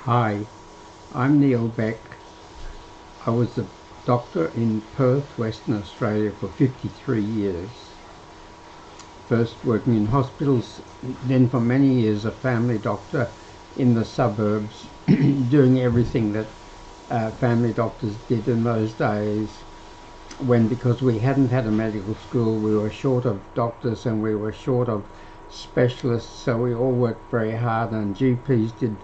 Hi, I'm Neil Beck. I was a doctor in Perth, Western Australia for 53 years. First working in hospitals, then for many years a family doctor in the suburbs, doing everything that family doctors did in those days when, because we hadn't had a medical school, we were short of doctors and we were short of specialists, so we all worked very hard, and GPs did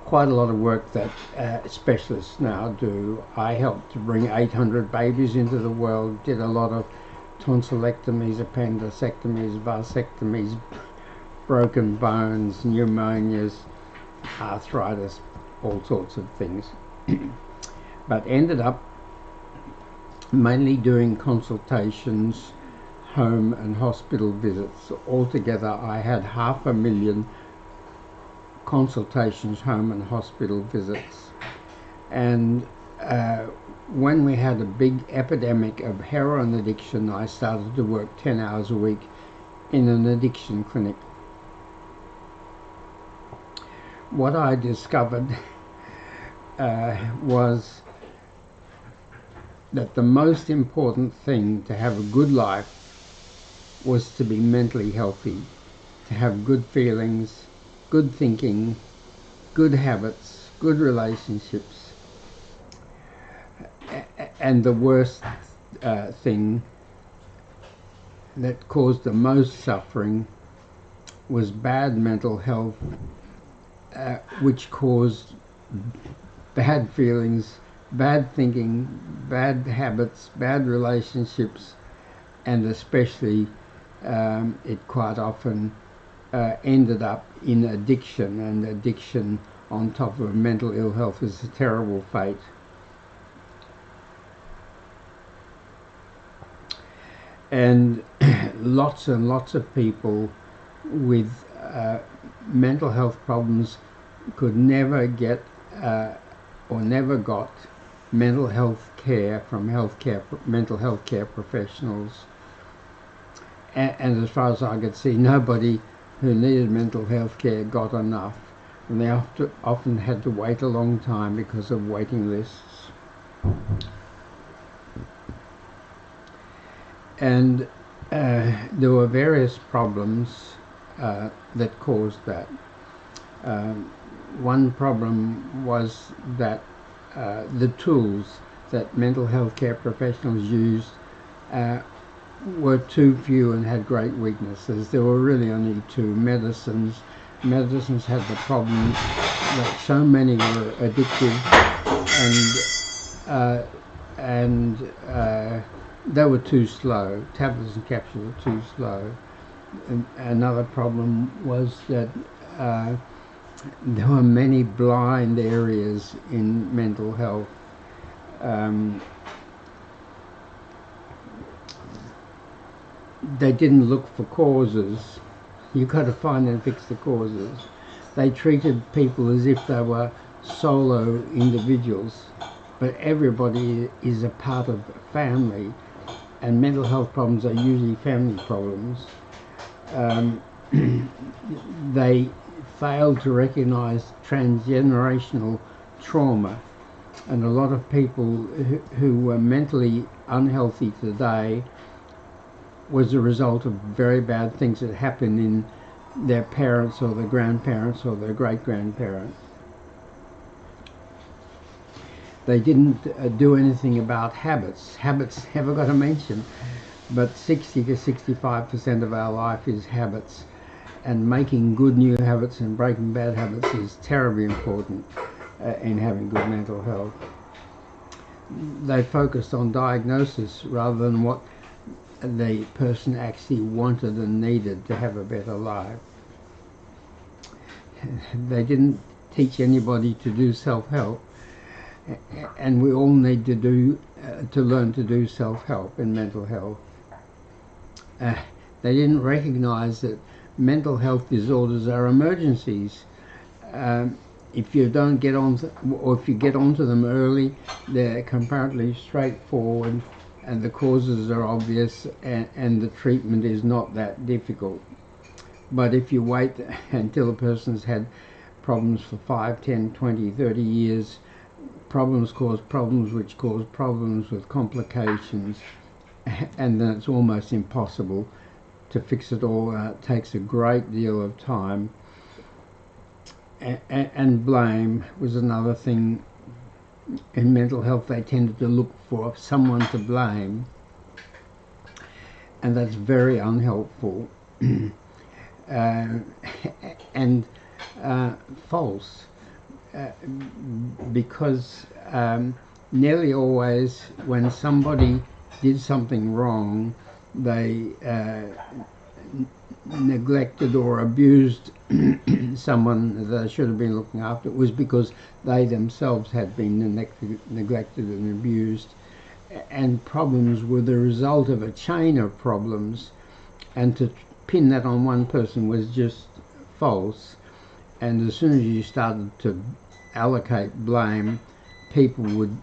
quite a lot of work that specialists now do. I helped to bring 800 babies into the world, did a lot of tonsillectomies, appendicectomies, vasectomies, broken bones, pneumonias, arthritis, all sorts of things. But ended up mainly doing consultations, home and hospital visits. Altogether I had 500,000 consultations, home and hospital visits. And when we had a big epidemic of heroin addiction, I started to work 10 hours a week in an addiction clinic. What I discovered was that the most important thing to have a good life was to be mentally healthy, to have good feelings, good thinking, good habits, good relationships. And the worst thing that caused the most suffering was bad mental health, which caused bad feelings, bad thinking, bad habits, bad relationships, and especially it quite often ended up in addiction, and addiction on top of mental ill health is a terrible fate. And lots and lots of people with mental health problems could never get or never got mental health care from mental health care professionals. And as far as I could see, nobody who needed mental health care got enough, and they often had to wait a long time because of waiting lists. And there were various problems that caused that. One problem was that the tools that mental health care professionals used were too few and had great weaknesses. There were really only two: medicines. Medicines had the problem that so many were addictive, and they were too slow. Tablets and capsules were too slow. And another problem was that there were many blind areas in mental health. They didn't look for causes. You've got to find and fix the causes. They treated people as if they were solo individuals, but everybody is a part of a family, and mental health problems are usually family problems. They failed to recognize transgenerational trauma, and a lot of people who were mentally unhealthy today was a result of very bad things that happened in their parents or their grandparents or their great-grandparents. They didn't do anything about habits. Habits never got a mention, but 60 to 65% of our life is habits, and making good new habits and breaking bad habits is terribly important in having good mental health. They focused on diagnosis rather than what the person actually wanted and needed to have a better life. They didn't teach anybody to do self-help, and we all need to learn to do self-help in mental health. They didn't recognize that mental health disorders are emergencies. If you don't get on, or if you get onto them early, they're comparatively straightforward, and the causes are obvious, and the treatment is not that difficult. But if you wait until a person's had problems for 5, 10, 20, 30 years. Problems cause problems, which cause problems with complications, and then it's almost impossible to fix it all. It takes a great deal of time. And blame was another thing. In mental health, they tended to look for someone to blame, and that's very unhelpful and false, because nearly always when somebody did something wrong, they neglected or abused someone that they should have been looking after. It was because they themselves had been neglected and abused, and problems were the result of a chain of problems, and to pin that on one person was just false. And as soon as you started to allocate blame, people would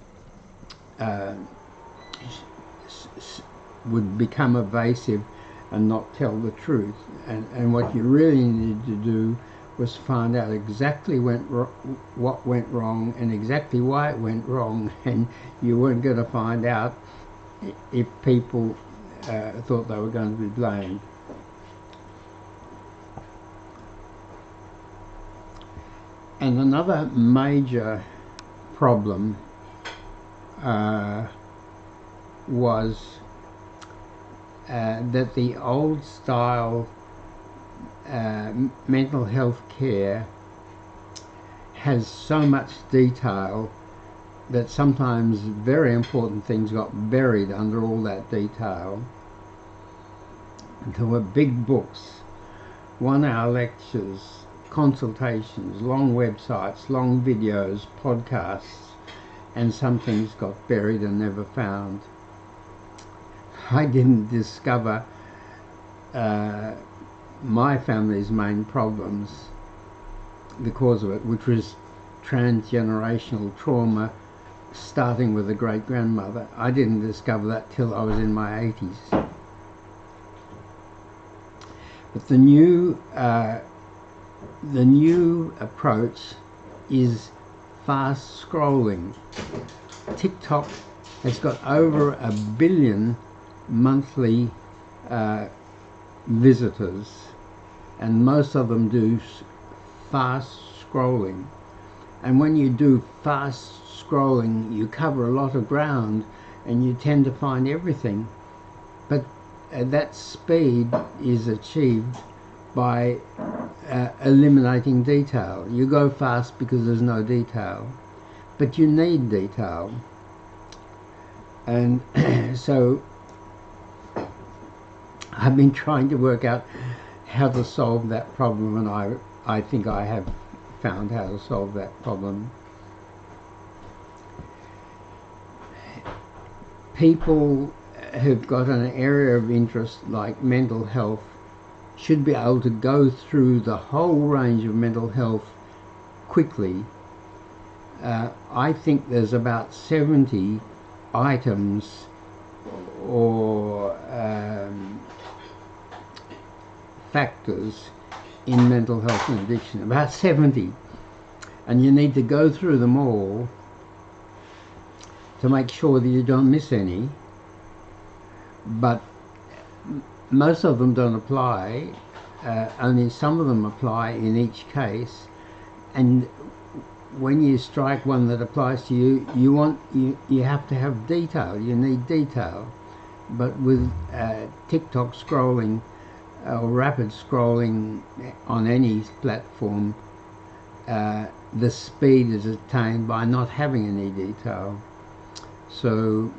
become evasive and not tell the truth. And what you really needed to do was find out exactly what went wrong and exactly why it went wrong, and you weren't going to find out if people thought they were going to be blamed. And another major problem was that the old style mental health care has so much detail that sometimes very important things got buried under all that detail. There were big books, 1-hour lectures, consultations, long websites, long videos, podcasts, and some things got buried and never found. I didn't discover my family's main problems, the cause of it, which was transgenerational trauma, starting with a great-grandmother. I didn't discover that till I was in my 80s. But the new approach is fast scrolling. TikTok has got over 1 billion monthly visitors, and most of them do fast scrolling. And when you do fast scrolling, you cover a lot of ground and you tend to find everything. But that speed is achieved by eliminating detail. You go fast because there's no detail, but you need detail. And so I've been trying to work out how to solve that problem, and I think I have found how to solve that problem. People who've got an area of interest like mental health should be able to go through the whole range of mental health quickly. I think there's about 70 items or factors in mental health and addiction, about 70, and you need to go through them all to make sure that you don't miss any. But most of them don't apply, only some of them apply in each case, and when you strike one that applies to you, you have to have detail. You need detail. But with TikTok scrolling or rapid scrolling on any platform, the speed is attained by not having any detail. So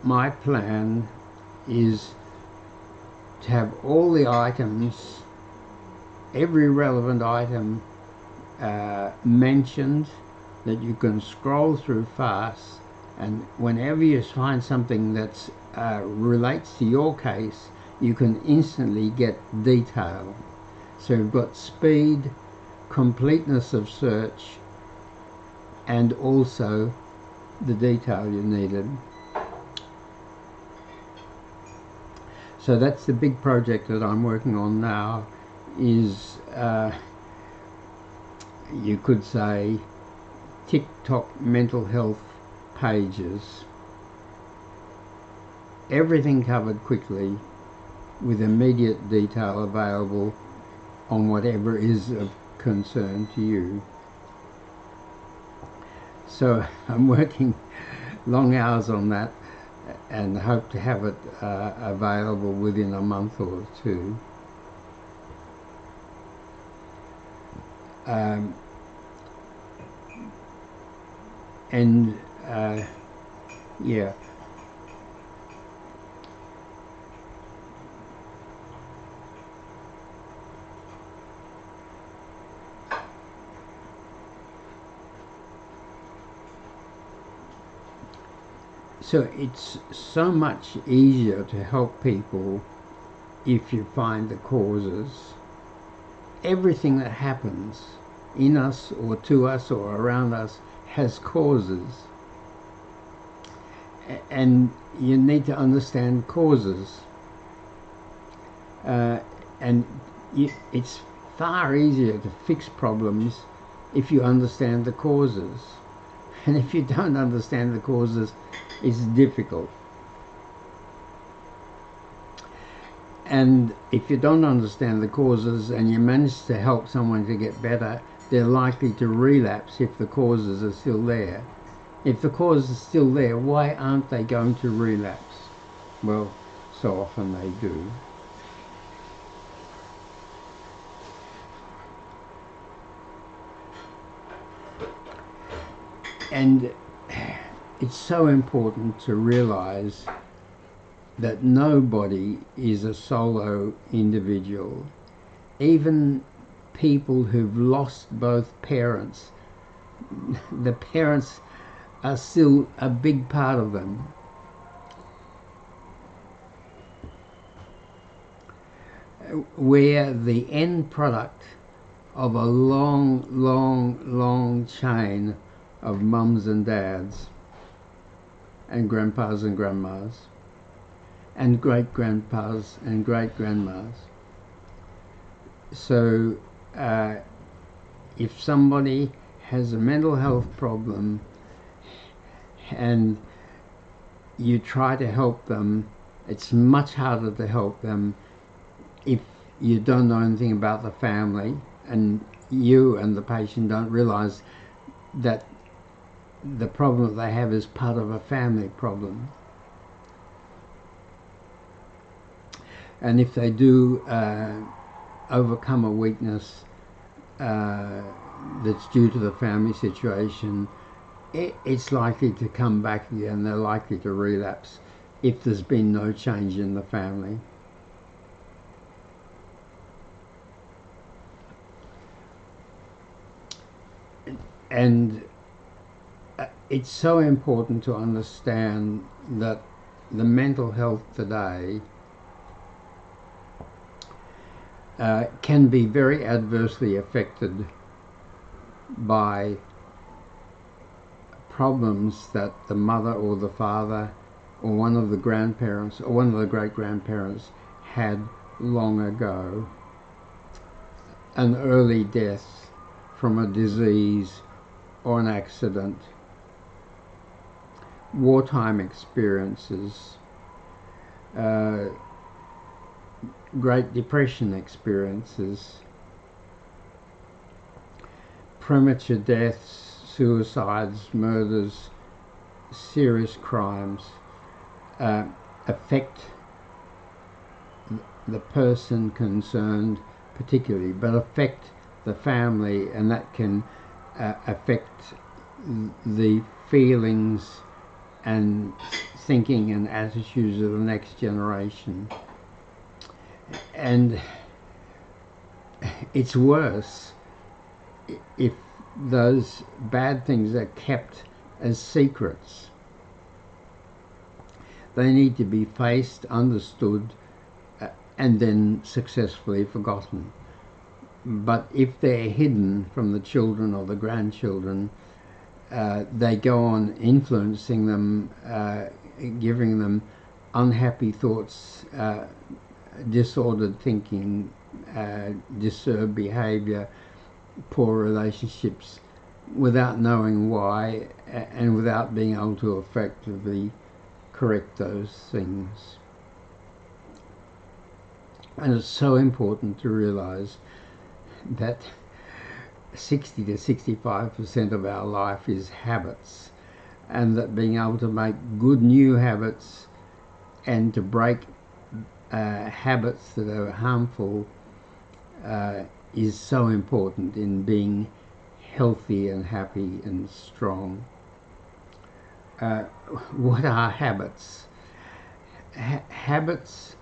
my plan is to have all the items, every relevant item mentioned, that you can scroll through fast, and whenever you find something that relates to your case, you can instantly get detail. So you've got speed, completeness of search, and also the detail you needed. So that's the big project that I'm working on now, is you could say, TikTok mental health pages. Everything covered quickly, with immediate detail available on whatever is of concern to you. So I'm working long hours on that and hope to have it available within a month or two. Yeah. So it's so much easier to help people if you find the causes. Everything that happens in us or to us or around us has causes. And you need to understand causes. And it's far easier to fix problems if you understand the causes. And if you don't understand the causes, it's difficult. And if you don't understand the causes and you manage to help someone to get better, they're likely to relapse if the causes are still there. If the cause is still there, why aren't they going to relapse? Well, so often they do. And it's so important to realize that nobody is a solo individual. Even people who've lost both parents, the parents are still a big part of them. We're the end product of a long chain of mums and dads and grandpas and grandmas and great-grandpas and great-grandmas. So if somebody has a mental health problem and you try to help them, it's much harder to help them if you don't know anything about the family and you and the patient don't realize that the problem that they have is part of a family problem. And if they do overcome a weakness that's due to the family situation, it's likely to come back again. They're likely to relapse if there's been no change in the family. And it's so important to understand that the mental health today can be very adversely affected by problems that the mother or the father or one of the grandparents or one of the great-grandparents had long ago. An early death from a disease or an accident, wartime experiences, Great Depression experiences, premature deaths, suicides, murders, serious crimes affect the person concerned particularly, but affect the family, and that can affect the feelings and thinking and attitudes of the next generation. And it's worse if those bad things are kept as secrets. They need to be faced, understood, and then successfully forgotten. But if they're hidden from the children or the grandchildren, they go on influencing them, giving them unhappy thoughts, disordered thinking, disturbed behavior, poor relationships without knowing why and without being able to effectively correct those things. And it's so important to realize that 60 to 65% of our life is habits, and that being able to make good new habits and to break habits that are harmful is so important in being healthy and happy and strong. What are habits? Habits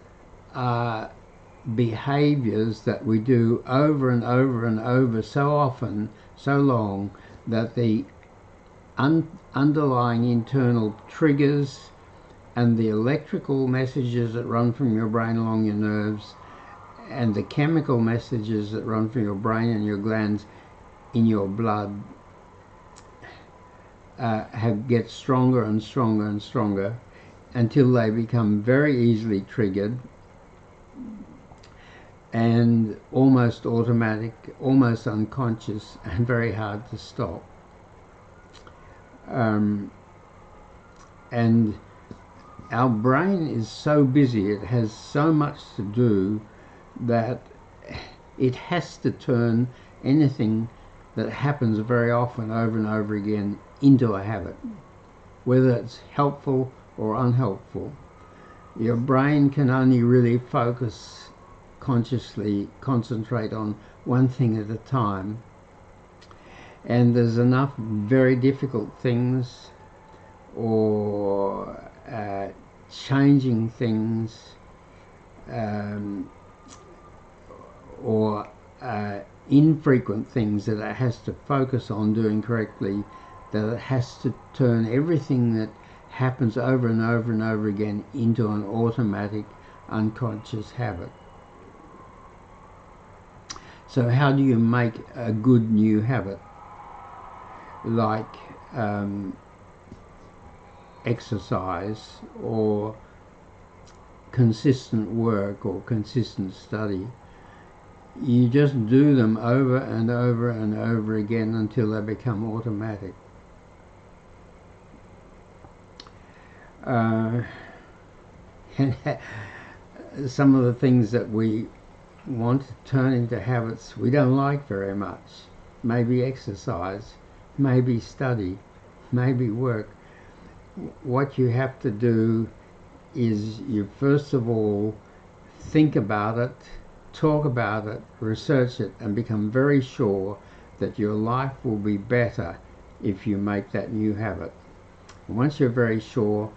are behaviors that we do over and over and over so often, so long, that the underlying internal triggers and the electrical messages that run from your brain along your nerves and the chemical messages that run from your brain and your glands in your blood get stronger and stronger and stronger until they become very easily triggered and almost automatic, almost unconscious, and very hard to stop. And our brain is so busy, it has so much to do, that it has to turn anything that happens very often over and over again into a habit, whether it's helpful or unhelpful. Your brain can only really focus, consciously concentrate on one thing at a time, and there's enough very difficult things or changing things or infrequent things that it has to focus on doing correctly, that it has to turn everything that happens over and over and over again into an automatic, unconscious habit. So how do you make a good new habit? Like exercise or consistent work or consistent study. You just do them over and over and over again until they become automatic. And some of the things that we want to turn into habits we don't like very much. Maybe exercise, maybe study, maybe work. What you have to do is you first of all think about it, talk about it, research it, and become very sure that your life will be better if you make that new habit. And once you're very sure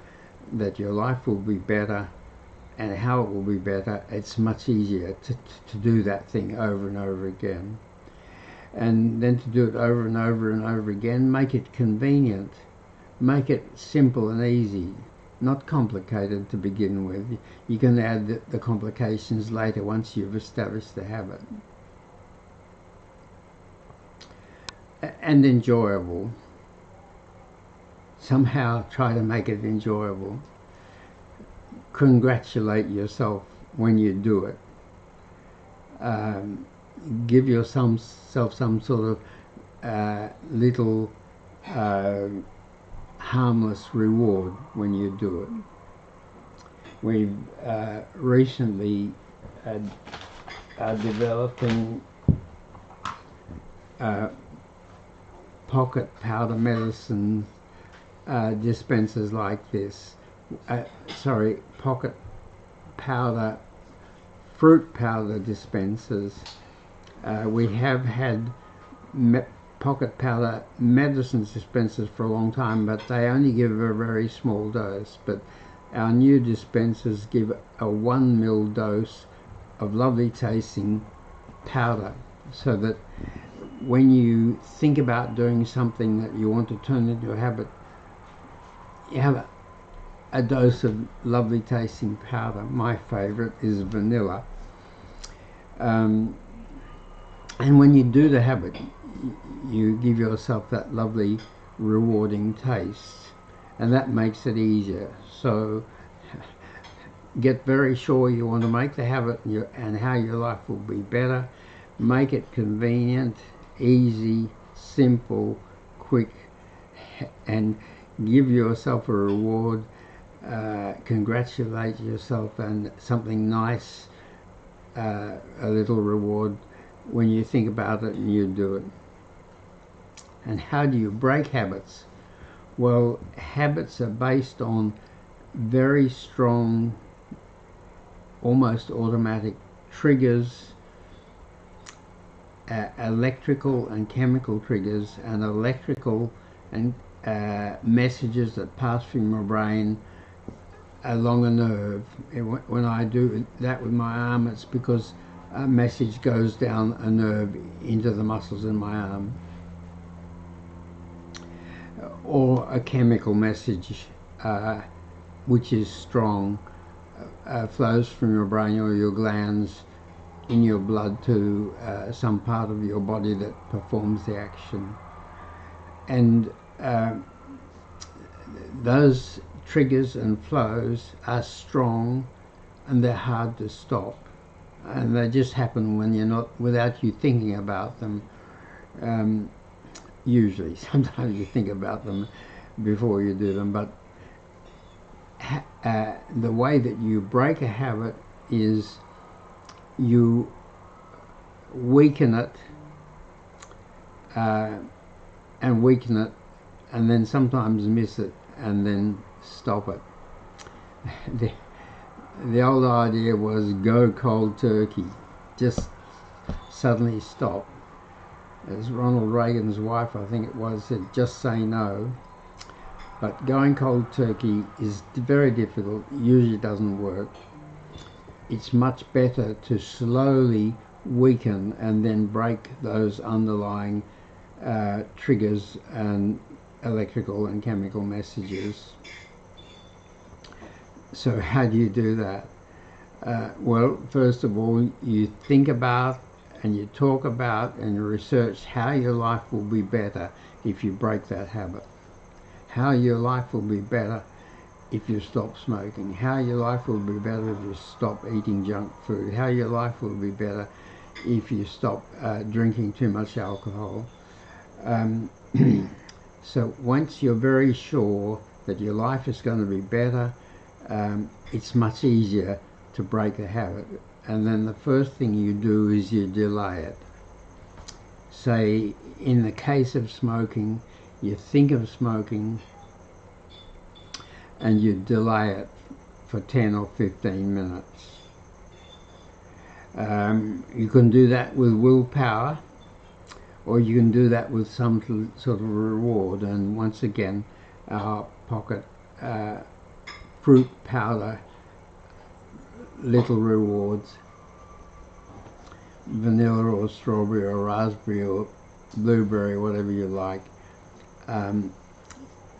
that your life will be better and how it will be better, it's much easier to do that thing over and over again. And then to do it over and over and over again, make it convenient, make it simple and easy, not complicated to begin with. You can add the complications later once you've established the habit. And enjoyable. Somehow try to make it enjoyable. Congratulate yourself when you do it. Give yourself some sort of little harmless reward when you do it. We've recently are developing pocket powder medicine dispensers like this. Pocket powder, fruit powder dispensers. We have had pocket powder medicine dispensers for a long time, but they only give a very small dose. But our new dispensers give a 1 ml dose of lovely tasting powder, so that when you think about doing something that you want to turn into a habit, you have a dose of lovely tasting powder. My favorite is vanilla. And when you do the habit, you give yourself that lovely rewarding taste, and that makes it easier. So get very sure you want to make the habit and how your life will be better. Make it convenient, easy, simple, quick, and give yourself a reward, congratulate yourself, and something nice, a little reward when you think about it and you do it. And how do you break habits? Well, habits are based on very strong, almost automatic triggers, electrical and chemical triggers, and electrical and messages that pass from your brain along a nerve. When I do that with my arm, it's because a message goes down a nerve into the muscles in my arm. Or a chemical message which is strong, flows from your brain or your glands in your blood to some part of your body that performs the action. And those triggers and flows are strong, and they're hard to stop, and they just happen when you're not, without you thinking about them. Usually, sometimes you think about them before you do them, but the way that you break a habit is you weaken it and weaken it, and then sometimes miss it and then stop it. The old idea was go cold turkey, just suddenly stop. As Ronald Reagan's wife, I think it was, said, just say no. But going cold turkey is very difficult, usually doesn't work. It's much better to slowly weaken and then break those underlying triggers and electrical and chemical messages. So how do you do that? Well, first of all, you think about and you talk about and you research how your life will be better if you break that habit. How your life will be better if you stop smoking. How your life will be better if you stop eating junk food. How your life will be better if you stop drinking too much alcohol. So once you're very sure that your life is going to be better, it's much easier to break a habit. And then the first thing you do is you delay it. Say, in the case of smoking, you think of smoking and you delay it for 10 or 15 minutes. You can do that with willpower, or you can do that with some sort of reward. And once again, our pocket fruit powder little rewards, vanilla or strawberry or raspberry or blueberry, whatever you like.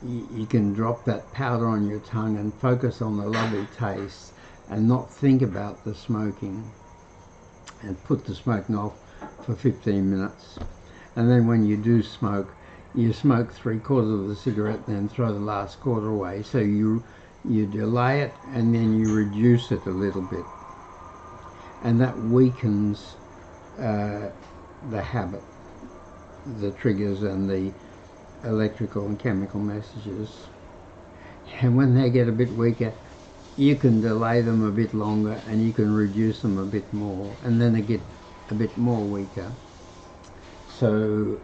You can drop that powder on your tongue and focus on the lovely taste and not think about the smoking, and put the smoking off for 15 minutes. And then when you do smoke, you smoke 3/4 of the cigarette and then throw the last quarter away. So you delay it and then you reduce it a little bit, and that weakens the habit, the triggers and the electrical and chemical messages. And when they get a bit weaker, you can delay them a bit longer and you can reduce them a bit more, and then they get a bit more weaker. So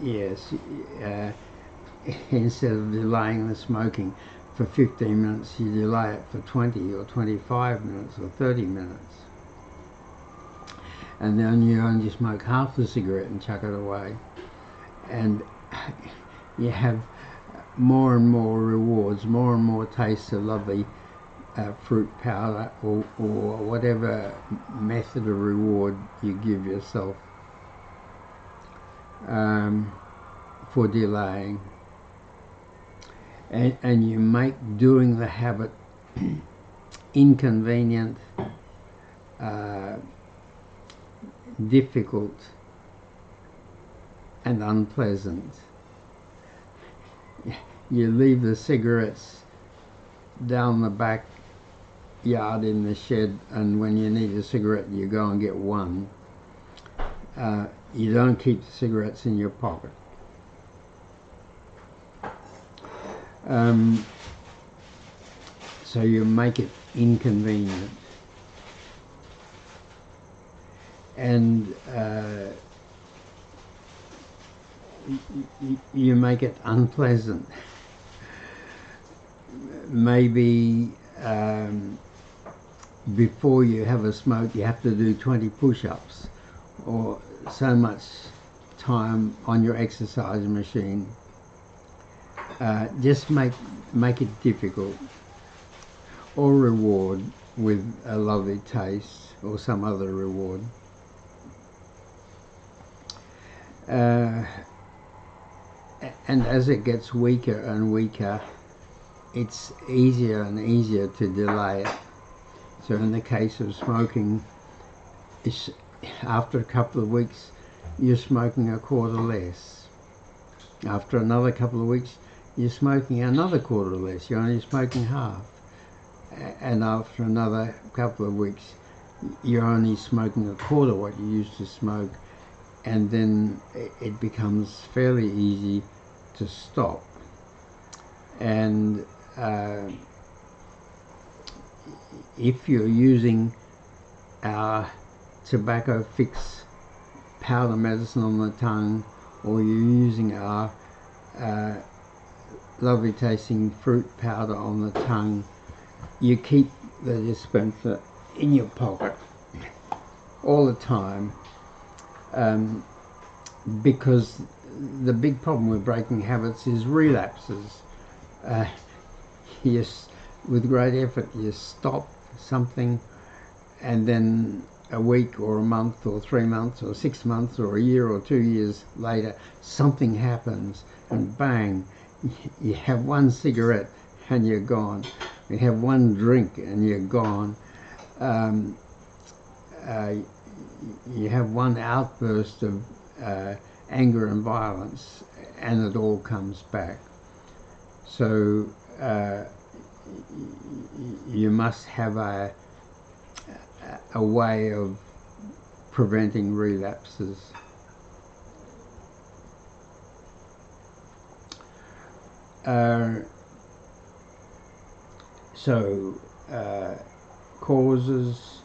yes, instead of delaying the smoking for 15 minutes, you delay it for 20 or 25 minutes or 30 minutes. And then you only smoke half the cigarette and chuck it away. And you have more and more rewards, more and more tastes of lovely fruit powder or whatever method of reward you give yourself for delaying. And you make doing the habit inconvenient, difficult and unpleasant. You leave the cigarettes down the back yard in the shed, and when you need a cigarette you go and get one. you don't keep the cigarettes in your pocket. So you make it inconvenient, and you make it unpleasant. Maybe before you have a smoke you have to do 20 push-ups or so much time on your exercise machine. Just make it difficult, or reward with a lovely taste or some other reward. And as it gets weaker and weaker, it's easier and easier to delay it. So in the case of smoking, after a couple of weeks you're smoking a quarter less. After another couple of weeks you're smoking another quarter less. You're only smoking half. And after another couple of weeks you're only smoking a quarter what you used to smoke, and then it becomes fairly easy to stop. And if you're using our tobacco fix powder medicine on the tongue, or you're using our lovely tasting fruit powder on the tongue, you keep the dispenser in your pocket all the time, because the big problem with breaking habits is relapses. With great effort you stop something, and then a week or a month or 3 months or 6 months or a year or 2 years later something happens, and bang, you have one cigarette and you're gone. You have one drink and you're gone. You have one outburst of anger and violence and it all comes back. So you must have a way of preventing relapses. Causes,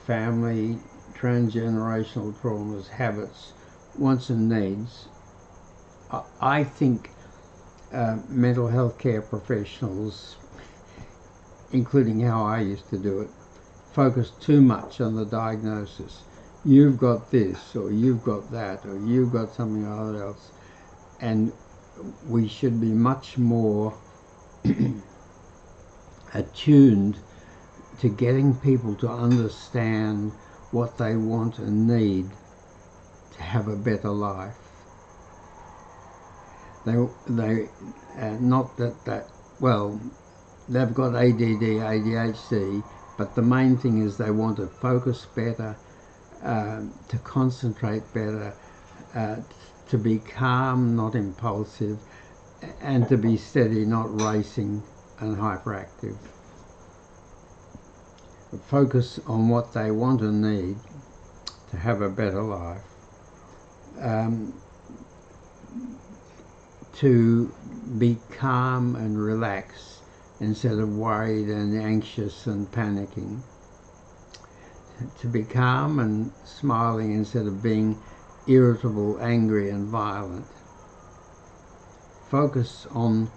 family, transgenerational traumas, habits, wants and needs. I think mental health care professionals, including how I used to do it, focus too much on the diagnosis. You've got this, or you've got that, or you've got something or other else. And we should be much more attuned to getting people to understand what they want and need to have a better life. Not that well, they've got ADD, ADHD, but the main thing is they want to focus better, to concentrate better, to be calm, not impulsive, and to be steady, not racing and hyperactive. Focus on what they want and need to have a better life. To be calm and relaxed instead of worried and anxious and panicking. To be calm and smiling instead of being irritable, angry and violent. Focus on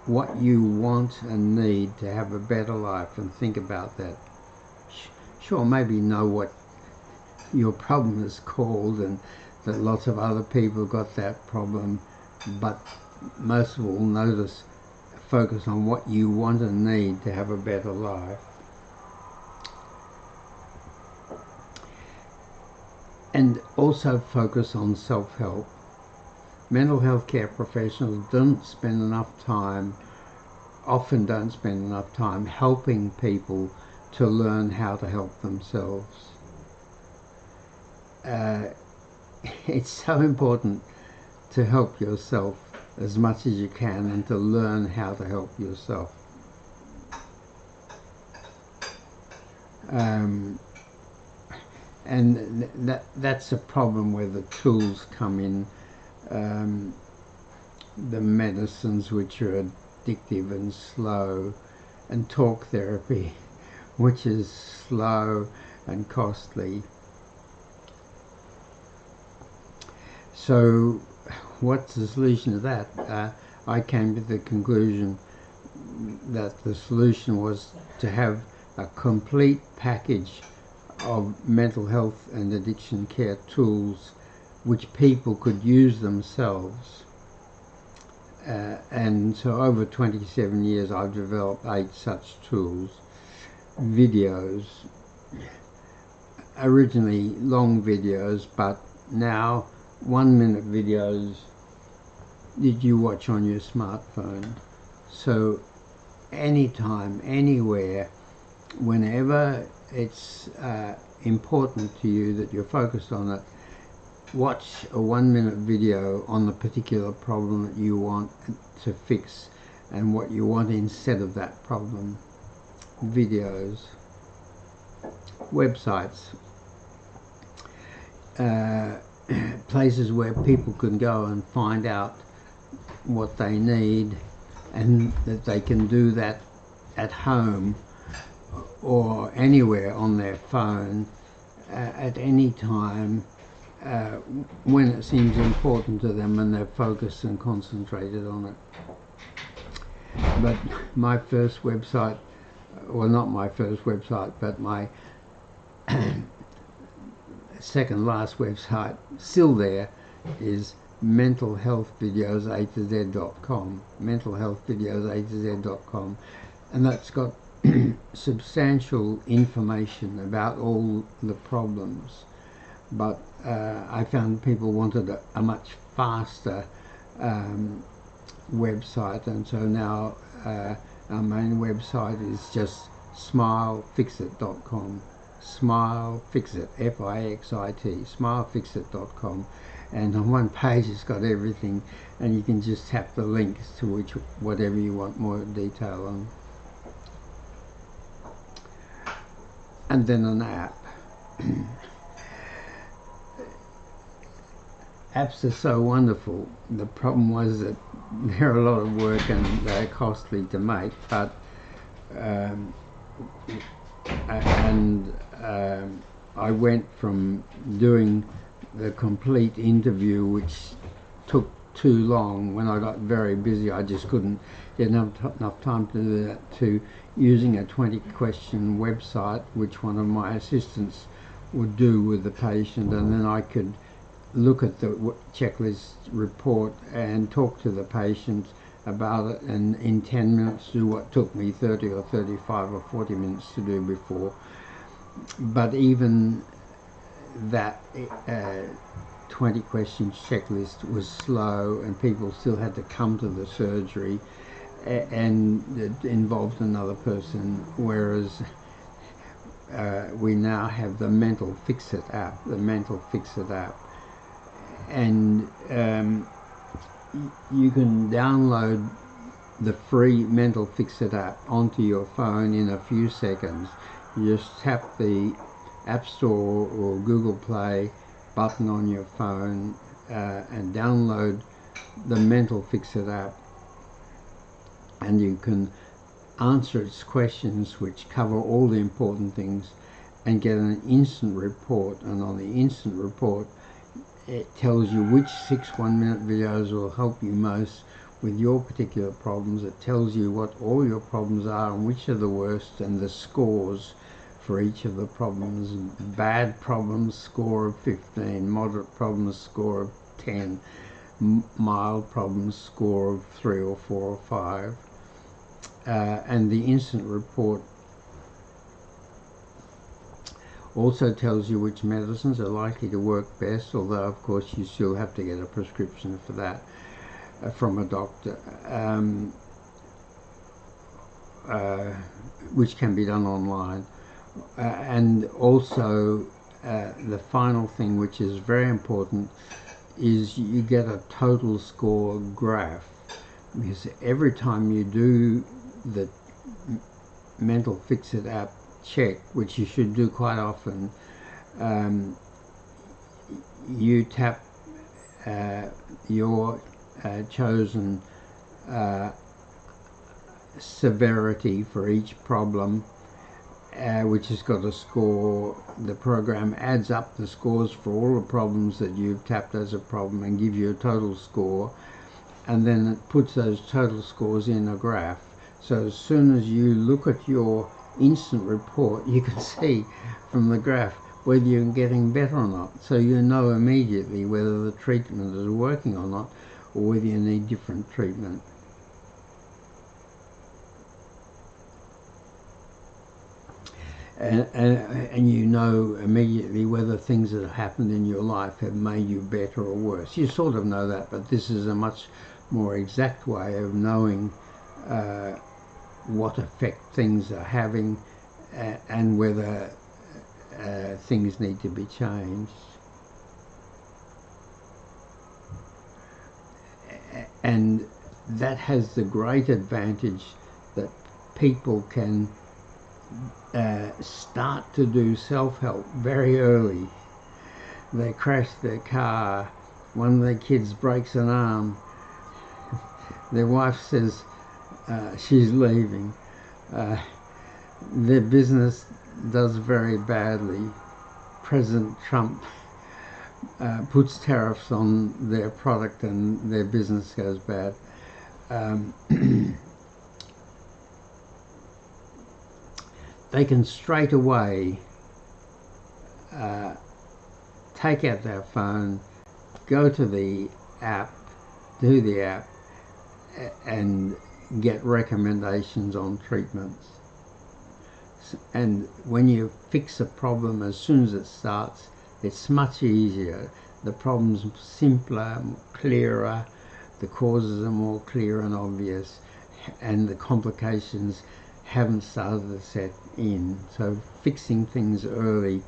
what you want and need to have a better life, and think about that. Sure, maybe know what your problem is called and that lots of other people got that problem, but most of all focus on what you want and need to have a better life. And also focus on self-help. Mental health care professionals often don't spend enough time helping people to learn how to help themselves. It's so important to help yourself as much as you can and to learn how to help yourself. and that's a problem where the tools come in. The medicines which are addictive and slow, and talk therapy which is slow and costly. So what's the solution to that? I came to the conclusion that the solution was to have a complete package of mental health and addiction care tools which people could use themselves. And so over 27 years I've developed 8 such tools. Videos, originally long videos, but now 1-minute videos that you watch on your smartphone. So anytime, anywhere, whenever it's important to you that you're focused on it, watch a 1-minute video on the particular problem that you want to fix and what you want instead of that problem. Videos, websites, places where people can go and find out what they need, and that they can do that at home or anywhere on their phone at any time when it seems important to them and they're focused and concentrated on it. But my first website, well, not my first website, but my second last website, still there, is mentalhealthvideos.com, mentalhealthvideos.com, and that's got substantial information about all the problems. But I found people wanted a much faster website, and so now our main website is just smilefixit.com, smilefixit, F-I-X-I-T, smilefixit.com, and on one page it's got everything, and you can just tap the links to whatever you want more detail on. And then an app. Apps are so wonderful. The problem was that they're a lot of work and they're costly to make, but I went from doing the complete interview, which took too long. When I got very busy, I just couldn't get enough time to do that, to using a 20-question website, which one of my assistants would do with the patient, and then I could look at the checklist report and talk to the patient about it, and in 10 minutes do what took me 30 or 35 or 40 minutes to do before. But even that 20-question checklist was slow, and people still had to come to the surgery, and it involved another person, whereas we now have the Mental Fixit app, and you can download the free Mental Fixit app onto your phone in a few seconds. You just tap the App Store or Google Play button on your phone and download the Mental Fixit app, and you can answer its questions, which cover all the important things, and get an instant report. And on the instant report, it tells you which 6 1-minute videos will help you most with your particular problems. It tells you what all your problems are and which are the worst, and the scores for each of the problems. Bad problems, score of 15, moderate problems, score of 10, mild problems, score of 3 or 4 or 5. And the instant report also tells you which medicines are likely to work best, although of course you still have to get a prescription for that from a doctor, which can be done online. And also the final thing, which is very important, is you get a total score graph, because every time you do the Mental Fixit app check, which you should do quite often, um, you tap your chosen severity for each problem, which has got a score. The program adds up the scores for all the problems that you've tapped as a problem and gives you a total score, and then it puts those total scores in a graph. So as soon as you look at your instant report, you can see from the graph whether you're getting better or not. So you know immediately whether the treatment is working or not, or whether you need different treatment. And you know immediately whether things that have happened in your life have made you better or worse. You sort of know that, but this is a much more exact way of knowing what effect things are having and whether things need to be changed. And that has the great advantage that people can start to do self-help very early. They crash their car, one of their kids breaks an arm, their wife says she's leaving, their business does very badly, President Trump puts tariffs on their product and their business goes bad. They can straight away take out their phone, go to the app, do the app, and get recommendations on treatments. And when you fix a problem, as soon as it starts, it's much easier. The problem's simpler, clearer, the causes are more clear and obvious, and the complications haven't started to set in. So fixing things early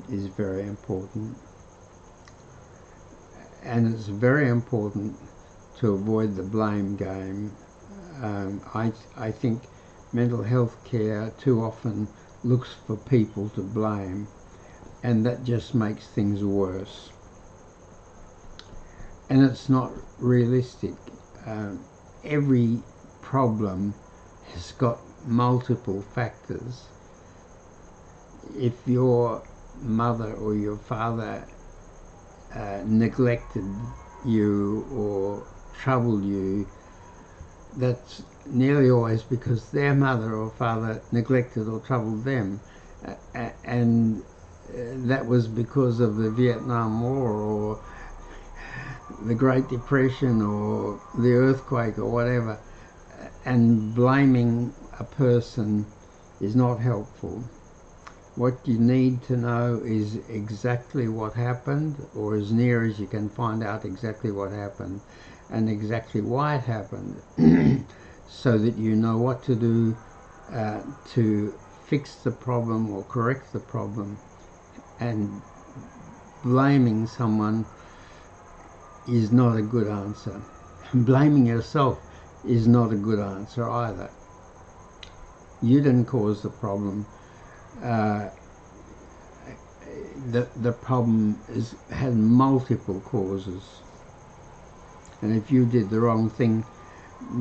is very important. And it's very important to avoid the blame game. I think mental health care too often looks for people to blame, and that just makes things worse. And it's not realistic. Every problem has got multiple factors. If your mother or your father neglected you or troubled you, that's nearly always because their mother or father neglected or troubled them, and that was because of the Vietnam War or the Great Depression or the earthquake or whatever. And blaming a person is not helpful. What you need to know is exactly what happened, or as near as you can find out exactly what happened and exactly why it happened, so that you know what to do to fix the problem or correct the problem. And blaming someone is not a good answer. Blaming yourself is not a good answer either. You didn't cause the problem. The problem had multiple causes, and if you did the wrong thing,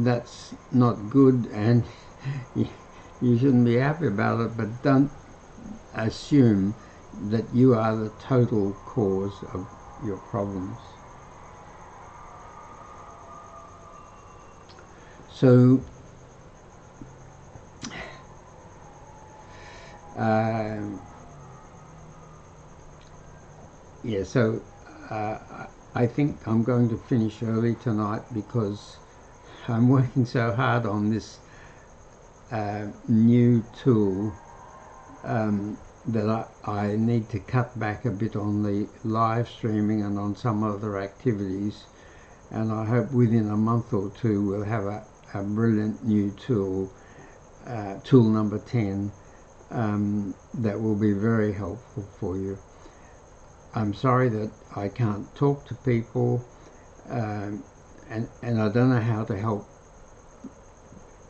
that's not good, and you shouldn't be happy about it. But don't assume that you are the total cause of your problems. So I think I'm going to finish early tonight because I'm working so hard on this new tool that I need to cut back a bit on the live streaming and on some other activities, and I hope within a month or two we'll have a brilliant new tool, tool number 10, that will be very helpful for you. I'm sorry that I can't talk to people, and I don't know how to help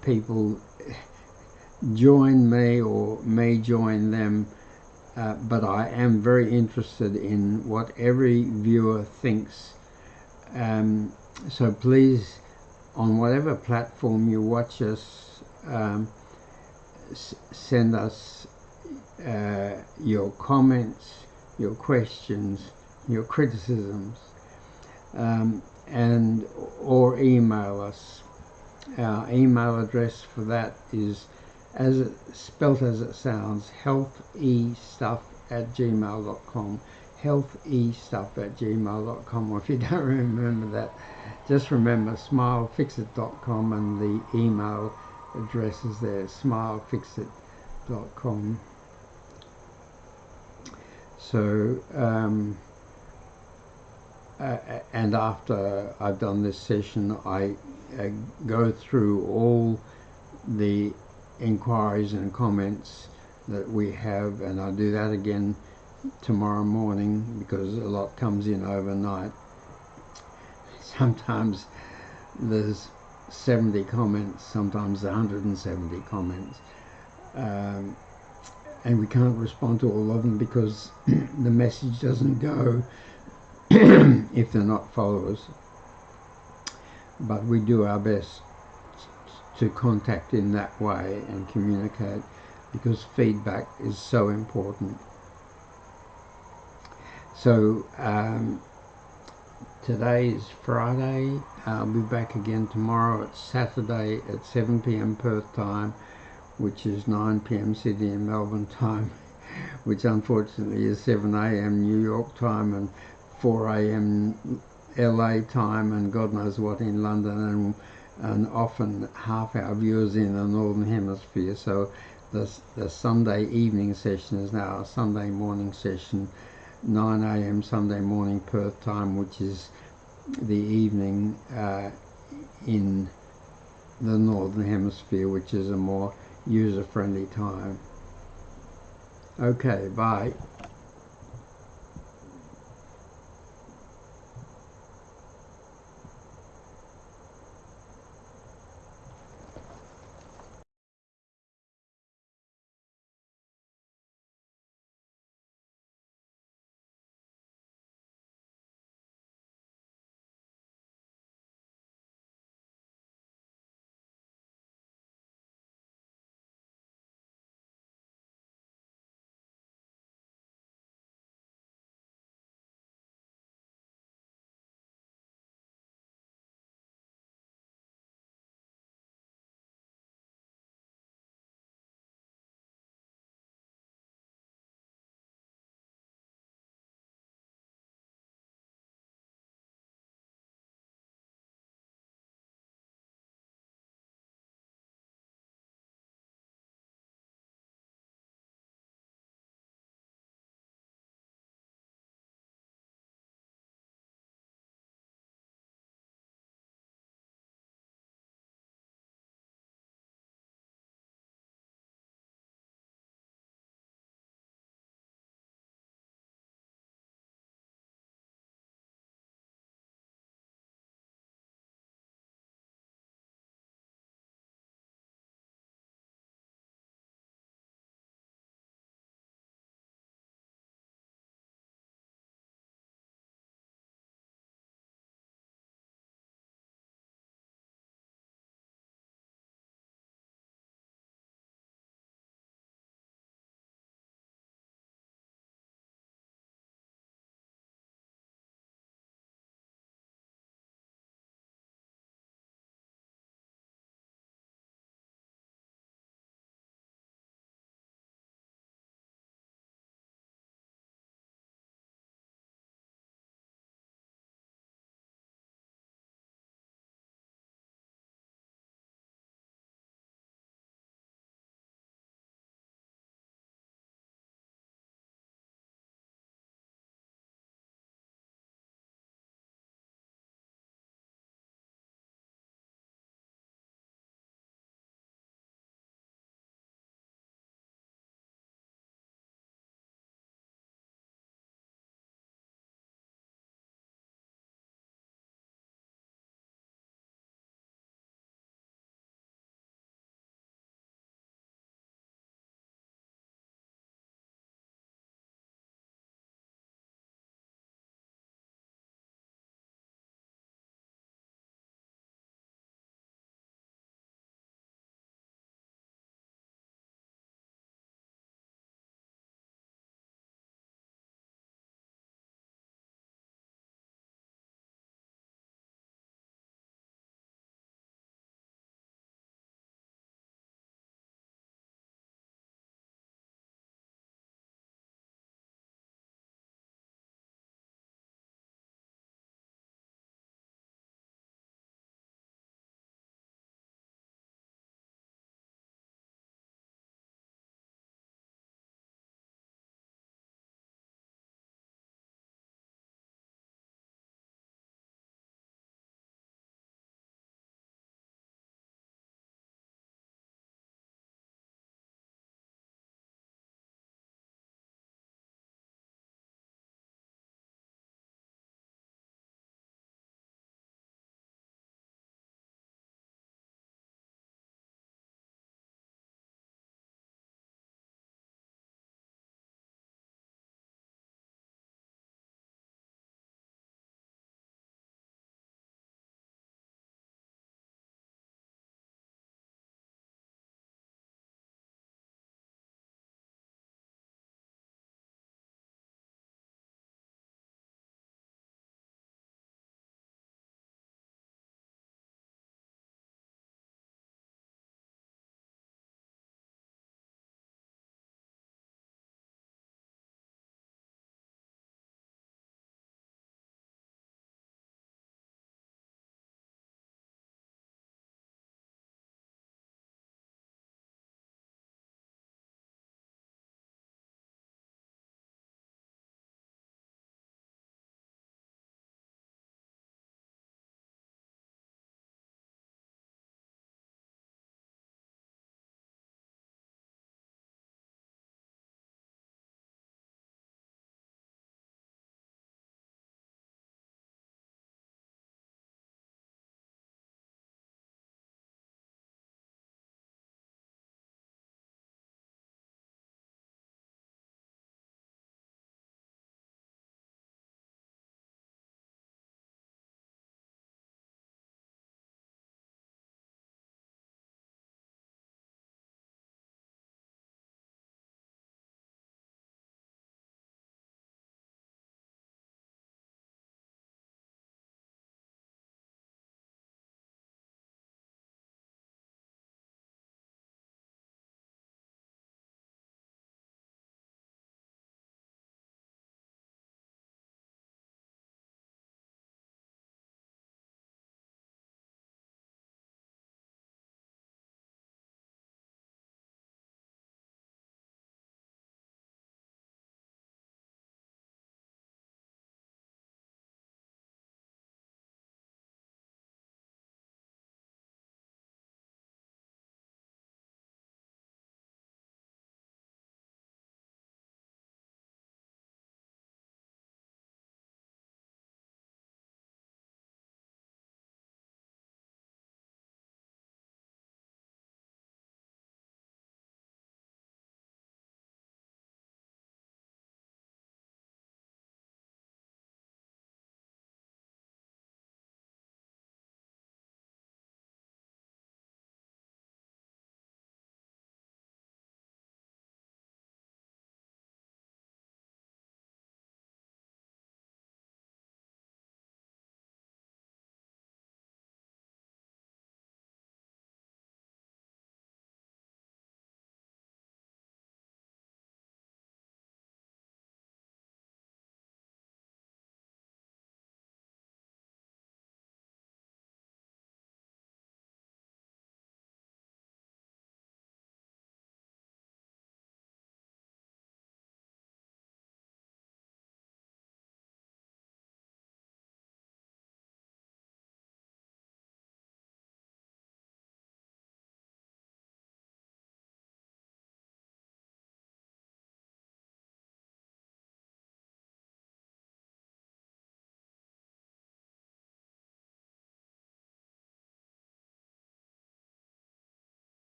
people join me or me join them but I am very interested in what every viewer thinks. So please, on whatever platform you watch us, send us your comments, your questions, your criticisms, and or email us. Our email address for that is spelt as it sounds, healthestuff@gmail.com, healthestuff@gmail.com. Or if you don't remember that, just remember smilefixit.com, and the email address is there, smilefixit.com. So and after I've done this session, I go through all the inquiries and comments that we have, and I'll do that again tomorrow morning because a lot comes in overnight. Sometimes there's 70 comments, sometimes 170 comments, and we can't respond to all of them because the message doesn't go if they're not followers. But we do our best to contact in that way and communicate, because feedback is so important. So today is Friday. I'll be back again tomorrow. It's Saturday at 7 p.m. Perth time, which is 9 p.m. Sydney and Melbourne time, which unfortunately is 7 a.m. New York time and 4 a.m. LA time, and God knows what in London, and often half our viewers in the Northern Hemisphere. So the Sunday evening session is now a Sunday morning session, 9 a.m. Sunday morning Perth time, which is the evening in the Northern Hemisphere, which is a more user-friendly time. Okay, bye.